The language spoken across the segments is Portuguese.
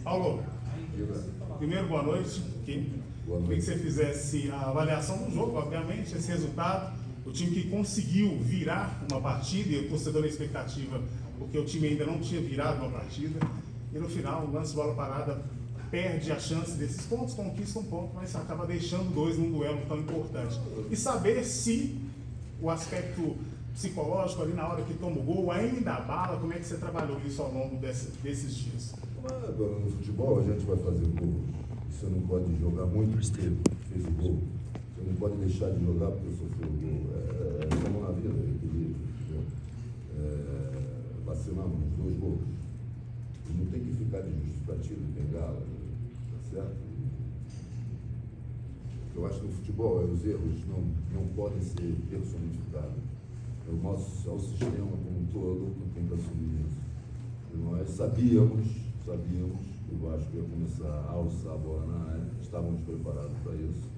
Paulo, primeiro, boa noite. Queria que você fizesse a avaliação do jogo, obviamente, esse resultado. O time que conseguiu virar uma partida, e o torcedor na expectativa, porque o time ainda não tinha virado uma partida. E no final, o lance de bola parada perde a chance desses pontos, conquista um ponto, mas acaba deixando dois num duelo tão importante. E saber se o aspecto psicológico ali na hora que toma o gol ainda abala, como é que você trabalhou isso ao longo desses dias? Agora, no futebol a gente vai fazer gol. Você não pode jogar muito porque fez o gol. Você não pode deixar de jogar porque sofreu o gol. É como na vida, equilíbrio. Vacinamos nos 2 gols. E não tem que ficar de justificativo, de bengala, tá certo? Eu acho que no futebol os erros não podem ser personificados. É o sistema como um todo que tem que assumir isso. E nós sabíamos que o Vasco ia começar a alçar a bola na área, estávamos preparados para isso.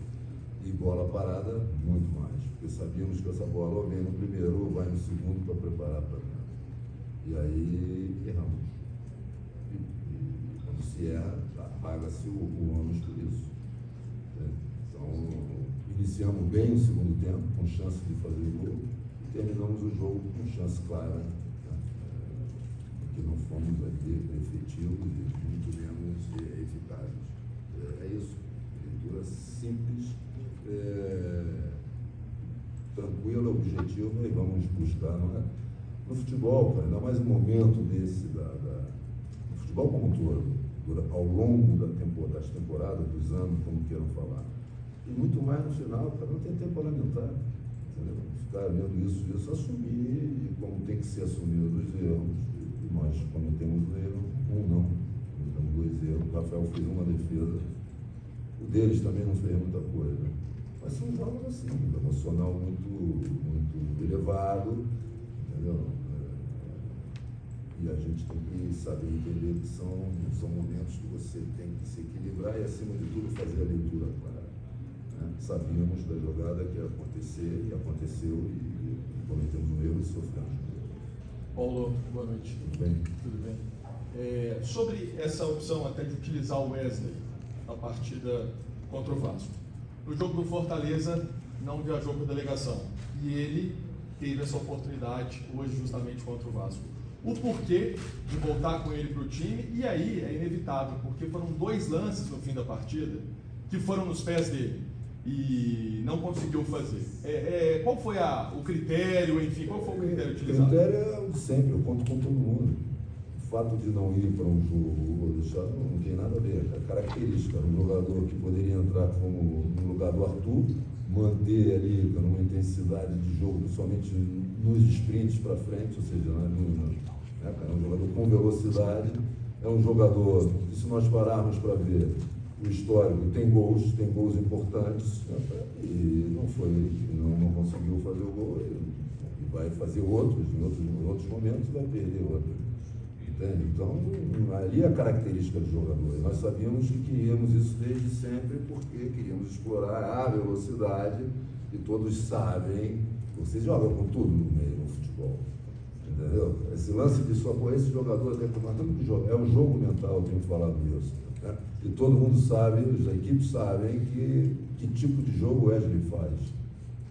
E bola parada, muito mais, porque sabíamos que essa bola ou vem no primeiro ou vai no segundo para preparar para dentro. E aí erramos. E quando se erra, paga-se o ônus por isso. Então, iniciamos bem o segundo tempo, com chance de fazer gol, e terminamos o jogo com chance clara, que não fomos efetivos e muito menos eficazes. É isso. Leitura simples, tranquila, objetiva, e vamos buscar. Não é? No futebol, ainda mais um momento desse, no futebol como um todo, ao longo das temporadas, dos anos, como queiram falar. E muito mais no final, cara, não tem tempo para lamentar. Entendeu? Ficar vendo isso, assumir, e como tem que ser assumido os erros. Nós cometemos um erro, cometemos 2 erros. O Rafael fez uma defesa, o deles também não fez muita coisa. Mas são jogos assim, emocional muito elevado, entendeu? E a gente tem que saber entender que são momentos que você tem que se equilibrar e, acima de tudo, fazer a leitura clara. Né? Sabíamos da jogada que ia acontecer, e aconteceu, e cometemos um erro e sofremos. Paulo, boa noite. Tudo bem? Tudo bem. Sobre essa opção até de utilizar o Wesley na partida contra o Vasco. No jogo do Fortaleza, não viajou com a delegação. E ele teve essa oportunidade hoje justamente contra o Vasco. O porquê de voltar com ele para o time, e aí é inevitável, porque foram 2 lances no fim da partida que foram nos pés dele e não conseguiu fazer. Qual foi o critério, enfim, qual foi o critério utilizado? O critério é o de sempre, eu conto com todo mundo. O fato de não ir para um jogo deixado não tem nada a ver, é característica. Um jogador que poderia entrar como no lugar do Arthur, manter ali numa intensidade de jogo, principalmente nos sprints para frente, ou seja, é um jogador com velocidade, é um jogador que, se nós pararmos para ver o histórico, tem gols importantes, e não conseguiu fazer o gol, e vai fazer outros, em outros momentos vai perder outros. Entende? Então, ali é a característica do jogador. Nós sabíamos que queríamos isso desde sempre, porque queríamos explorar a velocidade, e todos sabem, você joga com tudo no meio no futebol. Entendeu? Esse lance de só com esse jogador, é um jogo mental, eu tenho falado isso. Né? E todo mundo sabe, as equipes sabem que tipo de jogo o Wesley faz.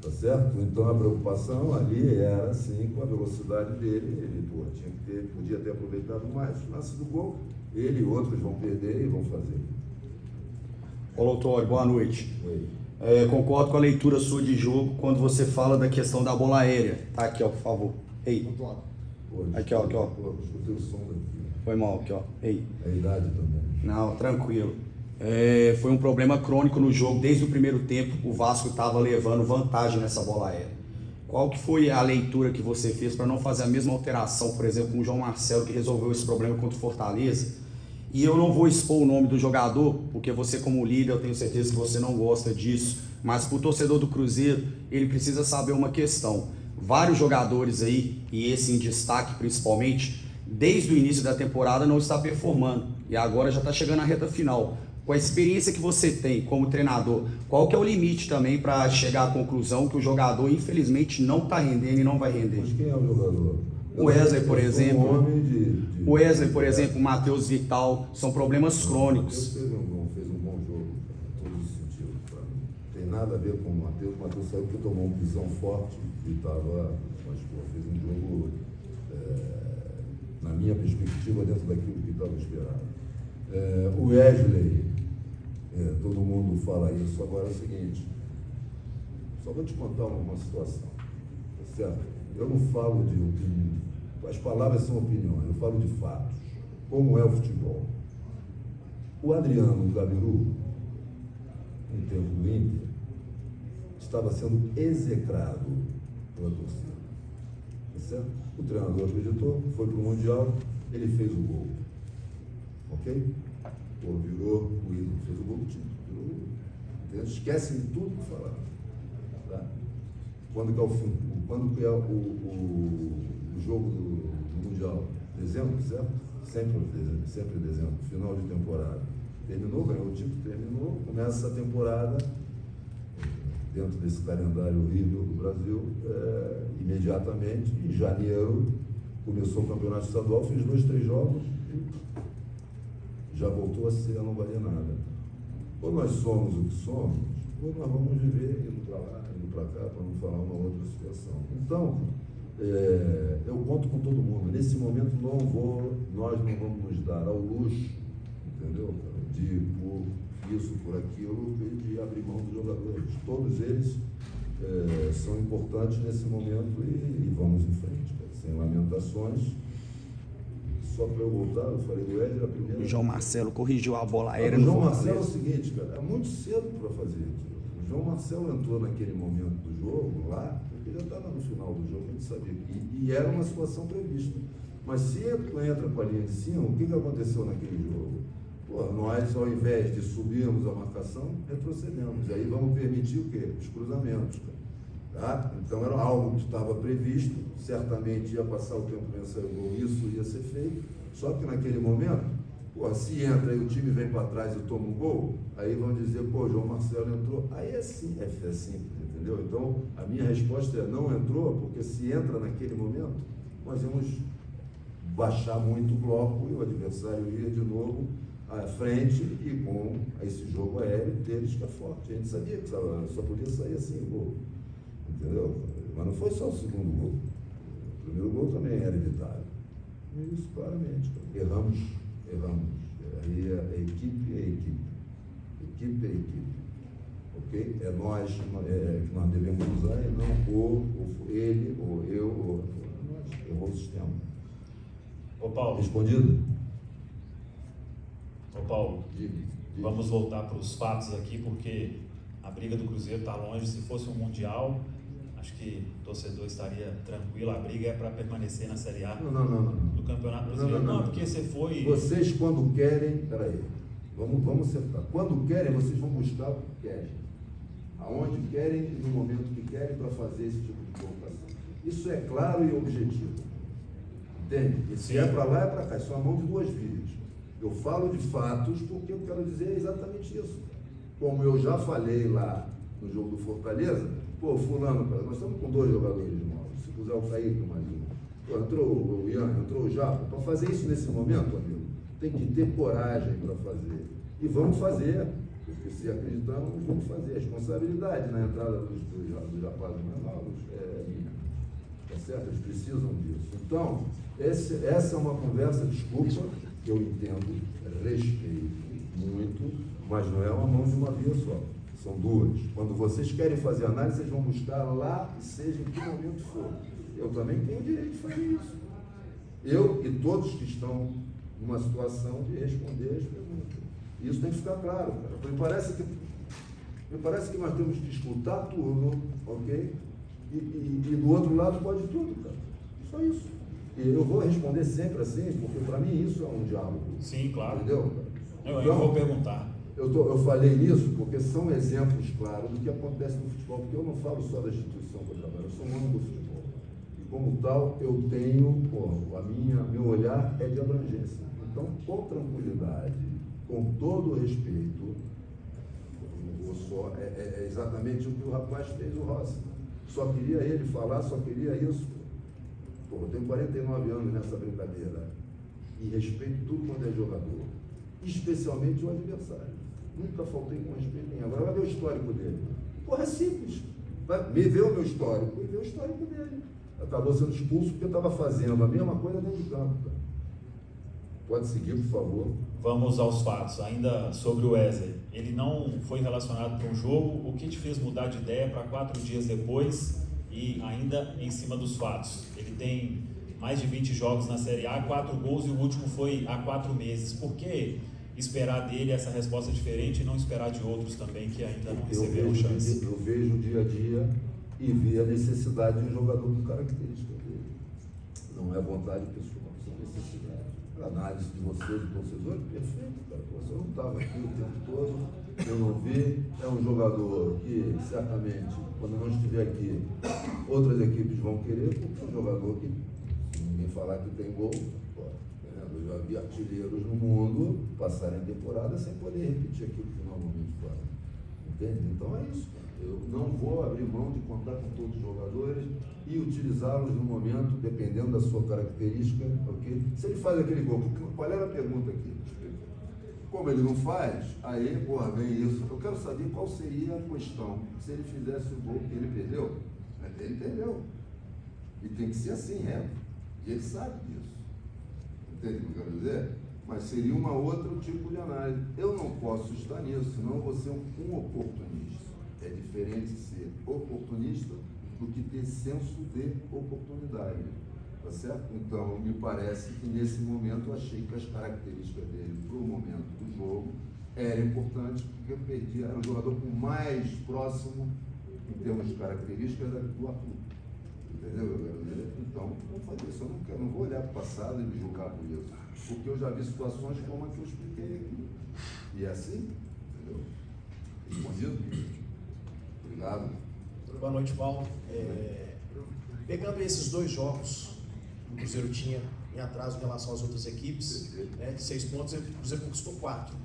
Tá certo? Então a preocupação ali era assim, com a velocidade dele, ele podia ter aproveitado mais. O lance do gol, ele e outros vão perder e vão fazer. Olá, Autório, boa noite. Oi. Concordo com a leitura sua de jogo quando você fala da questão da bola aérea. Tá aqui, ó, por favor. Ei. Aqui, ó. Escutei o som daqui. Foi mal, aqui, ó. Ei. É a idade também. Não, tranquilo. Foi um problema crônico no jogo. Desde o primeiro tempo, o Vasco estava levando vantagem nessa bola aérea. Qual que foi a leitura que você fez para não fazer a mesma alteração, por exemplo, com o João Marcelo, que resolveu esse problema contra o Fortaleza? E eu não vou expor o nome do jogador, porque você, como líder, eu tenho certeza que você não gosta disso, mas para o torcedor do Cruzeiro, ele precisa saber uma questão. Vários jogadores aí, e esse em destaque principalmente, desde o início da temporada não está performando, e agora já está chegando na reta final. Com a experiência que você tem como treinador, qual que é o limite também para chegar à conclusão que o jogador, infelizmente, não está rendendo e não vai render? Mas quem é o jogador? O Wesley, por exemplo. O Wesley, por exemplo, exemplo, o Matheus Vital, são problemas crônicos. Fez um bom jogo, em todos os sentidos. Não tem nada a ver com o Matheus. O Matheus saiu porque tomou uma visão forte e estava, mas fez um jogo, na minha perspectiva, dentro daquilo que estava esperado. O Wesley, todo mundo fala isso. Agora é o seguinte, só vou te contar uma situação, tá certo? Eu não falo de opinião, as palavras são opiniões, eu falo de fatos, como é o futebol. O Adriano Gabiru, no tempo do Inter, estava sendo execrado pela torcida, tá certo? O treinador acreditou, foi para o Mundial, ele fez o gol, ok? Pô, virou o ídolo, fez o gol do time, virou o ídolo. Entendeu? Esquecem tudo que falaram, tá? Quando que é o jogo do Mundial? Dezembro, certo? Sempre dezembro, final de temporada. Terminou, ganhou o título, terminou, começa a temporada, dentro desse calendário horrível do Brasil, imediatamente, em janeiro, começou o campeonato estadual, fez 2, 3 jogos, e já voltou a ser, não valia nada. Ou nós somos o que somos, ou nós vamos viver indo para lá, indo para cá, para não falar uma outra situação. Então, eu conto com todo mundo. Nesse momento nós não vamos nos dar ao luxo, entendeu? De por isso, por aquilo, e de abrir mão dos jogadores. Todos eles são importantes nesse momento e vamos em frente, cara, sem lamentações. Só para eu voltar, eu falei do Éder, a primeira... O João Marcelo corrigiu a bola aérea O no João Marcelo é o Fortaleza. seguinte, cara, é muito cedo para fazer aquilo. O João Marcelo entrou naquele momento do jogo lá, porque ele já estava no final do jogo, a gente sabia. E era uma situação prevista. Mas se tu entra com a linha de cima, o que aconteceu naquele jogo? Pô, nós, ao invés de subirmos a marcação, retrocedemos. E aí vamos permitir o quê? Os cruzamentos, cara. Tá? Então era algo que estava previsto, certamente ia passar o tempo pensando, isso ia ser feito, só que naquele momento, pô, se entra e o time vem para trás e toma um gol, aí vão dizer, pô, João Marcelo entrou, aí é simples, entendeu? Então a minha resposta é não entrou, porque se entra naquele momento, nós íamos baixar muito o bloco e o adversário ia de novo à frente e com esse jogo aéreo deles que é forte. A gente sabia que só podia sair assim o gol. Entendeu? Mas não foi só o segundo gol. O primeiro gol também era evitável. E isso claramente. Erramos. Aí a equipe é equipe. Equipe é equipe. Ok? É nós que nós devemos usar e não ele, ou eu, ou nós. Errou o sistema. Ô Paulo, Respondido? Diga. vamos voltar para os fatos aqui, porque a briga do Cruzeiro está longe. Se fosse um Mundial, acho que o torcedor estaria tranquilo. A briga é para permanecer na Série A Não. do Campeonato Brasileiro. Não, porque você foi... Vocês, quando querem, peraí, vamos sentar. Quando querem, vocês vão buscar o que querem. Aonde querem, no momento que querem, para fazer esse tipo de colocação. Isso é claro e objetivo. Entende? E se é para lá, é para cá. Isso é uma mão de duas vias. Eu falo de fatos porque eu quero dizer exatamente isso. Como eu já falei lá no jogo do Fortaleza, pô, fulano, cara, nós estamos com 2 jogadores novos. Se puser o Kaique, mais um. Pô, entrou o Ian, entrou o Japa. Para fazer isso nesse momento, amigo, tem que ter coragem para fazer. E vamos fazer, porque se acreditamos, vamos fazer. A responsabilidade na entrada dos rapazes mais novos é minha. Tá certo? Eles precisam disso. Então, essa é uma conversa, desculpa, que eu entendo, respeito muito, mas não é uma mão de uma via só. São duas. Quando vocês querem fazer análise, vocês vão buscar lá, e seja em que momento for. Eu também tenho o direito de fazer isso. Eu e todos que estão numa situação de responder as perguntas. Isso tem que ficar claro, cara. Me parece que nós temos que escutar tudo, ok? E do outro lado pode tudo, cara. Só isso. E eu vou responder sempre assim, porque para mim isso é um diálogo. Sim, claro. Entendeu? Eu vou perguntar. Eu falei nisso porque são exemplos claros do que acontece no futebol, porque eu não falo só da instituição que eu trabalho, eu sou um homem do futebol. E como tal, eu tenho, meu olhar é de abrangência. Então, com tranquilidade, com todo o respeito, é exatamente o que o rapaz fez, o Rossi. Só queria ele falar, só queria isso. Pô, eu tenho 49 anos nessa brincadeira e respeito tudo quando é jogador, especialmente o adversário. Nunca faltei com respeito nenhum. Agora vai ver o histórico dele. Porra, é simples. Vai ver o meu histórico e ver o histórico dele. Acabou sendo expulso porque estava fazendo a mesma coisa dentro de campo. Cara. Pode seguir, por favor. Vamos aos fatos. Ainda sobre o Wesley. Ele não foi relacionado para um jogo. O que te fez mudar de ideia para 4 dias depois? E ainda em cima dos fatos. Ele tem mais de 20 jogos na Série A, 4 gols e o último foi há 4 meses. Por que esperar dele essa resposta diferente e não esperar de outros também que ainda não receberam chance? Eu vejo o dia a dia e vi a necessidade de um jogador com característica dele. Não é vontade pessoal, são necessidade. A análise de vocês, do torcedor, perfeito, cara. Você não estava aqui o tempo todo, eu não vi. É um jogador que, certamente, quando não estiver aqui, outras equipes vão querer, porque é um jogador que, se ninguém falar que tem gol, eu já vi artilheiros no mundo passarem temporada sem poder repetir aquilo que normalmente fazem. Entende? Então é isso. Eu não vou abrir mão de contar com todos os jogadores e utilizá-los no momento, dependendo da sua característica. Okay? Se ele faz aquele gol, qual era a pergunta aqui? Como ele não faz, aí, porra, vem isso. Eu quero saber qual seria a questão. Se ele fizesse o gol que ele perdeu, ele perdeu. E tem que ser assim, reto. E ele sabe disso. Entende o que eu quero dizer? Mas seria uma outra tipo de análise. Eu não posso estar nisso, senão eu vou ser um oportunista. É diferente ser oportunista do que ter senso de oportunidade. Tá certo? Então, me parece que nesse momento eu achei que as características dele para o momento do jogo eram importantes, porque eu perdi, era um jogador com mais próximo, em termos de características, do Arthur. Entendeu? Então, vamos fazer isso. Eu não vou olhar para o passado e me julgar por isso. Porque eu já vi situações como a que eu expliquei aqui. E é assim, entendeu? Respondido? Obrigado. Boa noite, Paulo. Pegando esses 2 jogos que o Cruzeiro tinha em atraso em relação às outras equipes, né, de 6 pontos, o Cruzeiro conquistou 4.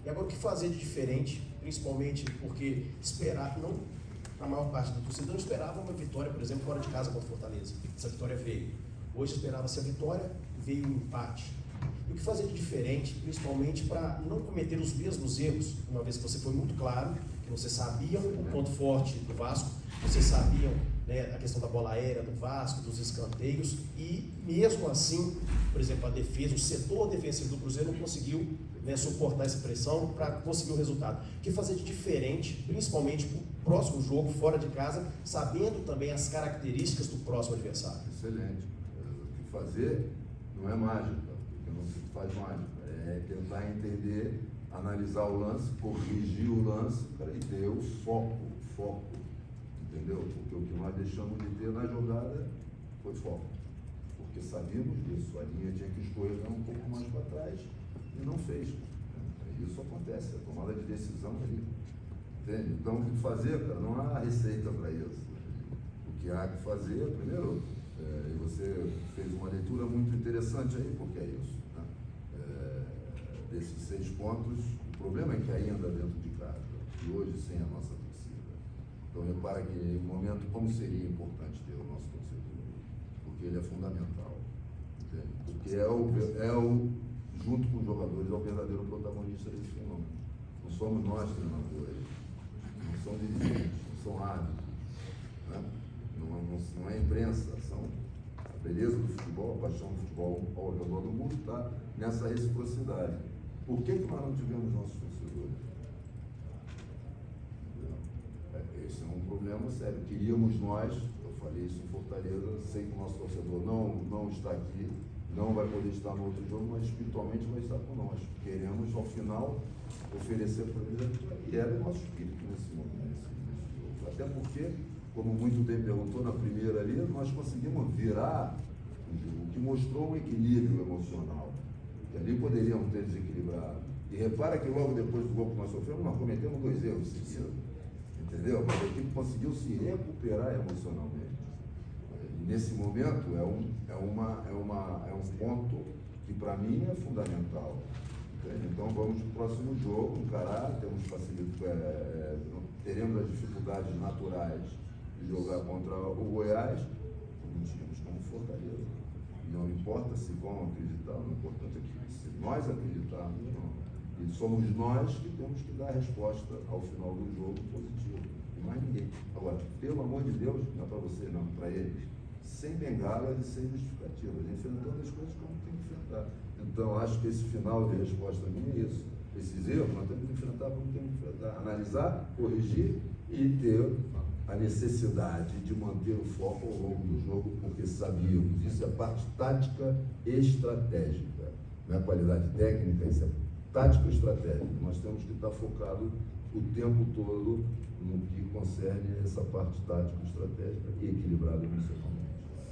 E agora o que fazer de diferente, principalmente porque esperar, não, a maior parte do torcedor não esperava uma vitória, por exemplo, fora de casa contra o Fortaleza. Essa vitória veio. Hoje esperava-se a vitória, veio o empate. E o que fazer de diferente, principalmente para não cometer os mesmos erros, uma vez que você foi muito claro, que vocês sabiam o ponto forte do Vasco, vocês sabiam, né, a questão da bola aérea do Vasco, dos escanteios, e mesmo assim, por exemplo, a defesa, o setor defensivo do Cruzeiro não conseguiu, né, suportar essa pressão para conseguir o resultado. O que fazer de diferente, principalmente para o próximo jogo, fora de casa, sabendo também as características do próximo adversário? Excelente. O que fazer não é mágica, porque não se faz mágica, é tentar entender, analisar o lance, corrigir o lance, e ter o foco, entendeu? Porque o que nós deixamos de ter na jogada foi foco, porque sabíamos disso, a linha tinha que escorrer um pouco mais para trás e não fez. Isso acontece, a tomada de decisão ali, entende? Então, o que fazer, cara, não há receita para isso. O que há que fazer, primeiro, e você fez uma leitura muito interessante aí, porque é isso, né? Desses 6 pontos, o problema é que ainda dentro de casa, e hoje sem a nossa torcida. Então, repara que em um momento, como seria importante ter o nosso torcedor? Porque ele é fundamental, entende? Porque junto com os jogadores, é o verdadeiro protagonista desse fenômeno. Não somos nós treinadores, não são dirigentes, não são árbitros, né? Não é imprensa, são a beleza do futebol, a paixão do futebol ao redor do mundo está nessa reciprocidade. Por que nós não tivemos nossos torcedores? Esse é um problema sério. Queríamos nós, eu falei isso em Fortaleza, sei que o nosso torcedor não está aqui, não vai poder estar no outro jogo, mas espiritualmente vai estar conosco. Queremos, ao final, oferecer para eles a vitória. E era o nosso espírito nesse momento, nesse jogo. Até porque, como muito bem perguntou na primeira ali, nós conseguimos virar o jogo, que mostrou um equilíbrio emocional. E ali poderíamos ter desequilibrado. E repara que logo depois do gol que nós sofremos, nós cometemos 2 erros seguidos. Entendeu? Mas a equipe conseguiu se recuperar emocionalmente. E nesse momento é um ponto que para mim é fundamental. Entende? Então vamos para o próximo jogo, encarar, teremos as dificuldades naturais de jogar contra o Goiás, em times como Fortaleza. E não importa se vão acreditar, o importante é que se nós acreditarmos, não. E somos nós que temos que dar a resposta ao final do jogo positiva. E mais ninguém. Agora, pelo amor de Deus, não é para você, não, para eles, sem bengalas e sem justificativas, enfrentando as coisas como tem que enfrentar. Então, acho que esse final de resposta minha é isso. Esses erros nós temos que enfrentar como temos que enfrentar. Analisar, corrigir e ter a necessidade de manter o foco ao longo do jogo, porque sabíamos, isso é parte tática e estratégica. Não é qualidade técnica, isso é tática e estratégica. Nós temos que estar focados o tempo todo no que concerne essa parte tática e estratégica e equilibrada principalmente.